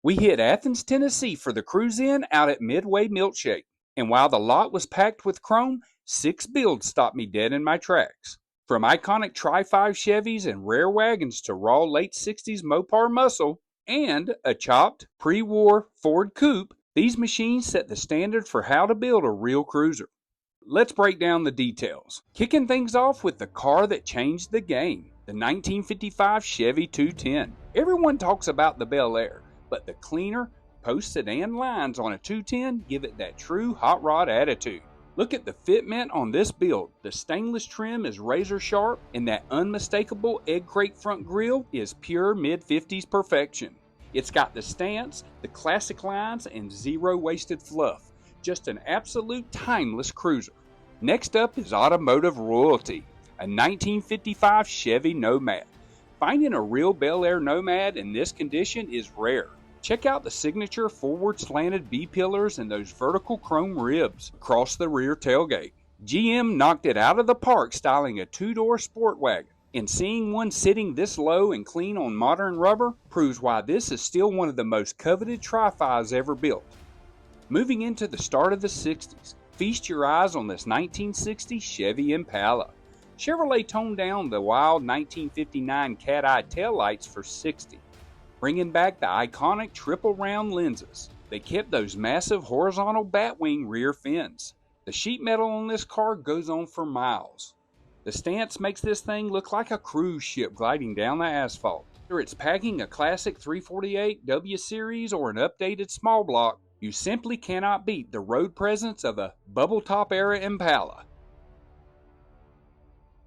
We hit Athens, Tennessee for the cruise-in out at Midway Milkshake. And while the lot was packed with chrome, 6 builds stopped me dead in my tracks. From iconic Tri-Five Chevys and rare wagons to raw late 60s Mopar muscle and a chopped, pre-war Ford Coupe, these machines set the standard for how to build a real cruiser. Let's break down the details. Kicking things off with the car that changed the game, the 1955 Chevy 210. Everyone talks about the Bel Air, but the cleaner, post-sedan lines on a 210 give it that true hot rod attitude. Look at the fitment on this build. The stainless trim is razor sharp, and that unmistakable egg crate front grille is pure mid-50s perfection. It's got the stance, the classic lines, and zero wasted fluff. Just an absolute timeless cruiser. Next up is automotive royalty, a 1955 Chevy Nomad. Finding a real Bel Air Nomad in this condition is rare. Check out the signature forward slanted B-pillars and those vertical chrome ribs across the rear tailgate. GM knocked it out of the park styling a 2-door sport wagon, and seeing one sitting this low and clean on modern rubber proves why this is still one of the most coveted Tri-Fives ever built. Moving into the start of the 60s, feast your eyes on this 1960 Chevy Impala. Chevrolet toned down the wild 1959 cat-eye taillights for 60, bringing back the iconic triple round lenses. They kept those massive horizontal batwing rear fins. The sheet metal on this car goes on for miles. The stance makes this thing look like a cruise ship gliding down the asphalt. Whether it's packing a classic 348 W Series or an updated small block, you simply cannot beat the road presence of a bubble top era Impala.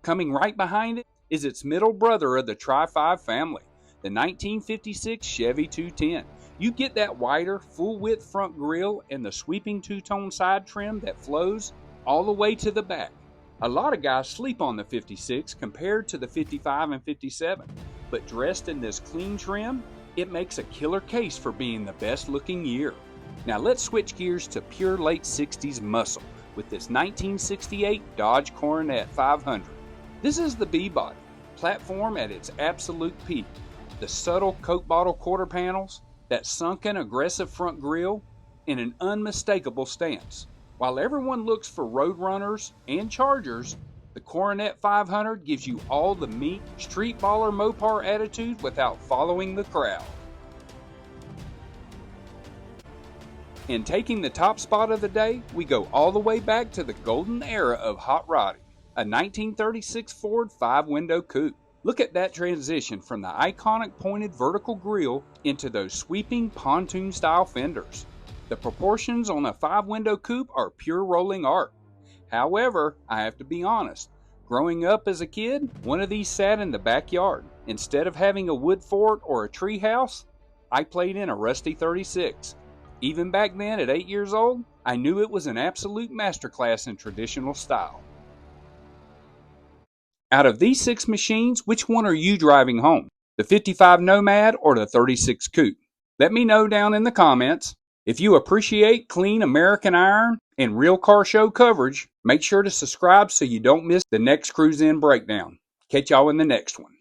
Coming right behind it is its middle brother of the Tri-Five family, the 1956 Chevy 210. You get that wider, full-width front grille and the sweeping two-tone side trim that flows all the way to the back. A lot of guys sleep on the 56 compared to the 55 and 57, but dressed in this clean trim, it makes a killer case for being the best-looking year. Now let's switch gears to pure late 60s muscle with this 1968 Dodge Coronet 500. This is the B-body, platform at its absolute peak. The subtle Coke bottle quarter panels, that sunken aggressive front grille, and an unmistakable stance. While everyone looks for road runners and chargers, the Coronet 500 gives you all the meat, street baller Mopar attitude without following the crowd. In taking the top spot of the day, we go all the way back to the golden era of hot rodding, a 1936 Ford 5-window coupe. Look at that transition from the iconic pointed vertical grille into those sweeping pontoon-style fenders. The proportions on a 5-window coupe are pure rolling art. However, I have to be honest, growing up as a kid, one of these sat in the backyard. Instead of having a wood fort or a tree house, I played in a rusty 36. Even back then, at 8 years old, I knew it was an absolute masterclass in traditional style. Out of these 6 machines, which one are you driving home? The 55 Nomad or the 36 Coupe? Let me know down in the comments. If you appreciate clean American iron and real car show coverage, make sure to subscribe so you don't miss the next cruise-in breakdown. Catch y'all in the next one.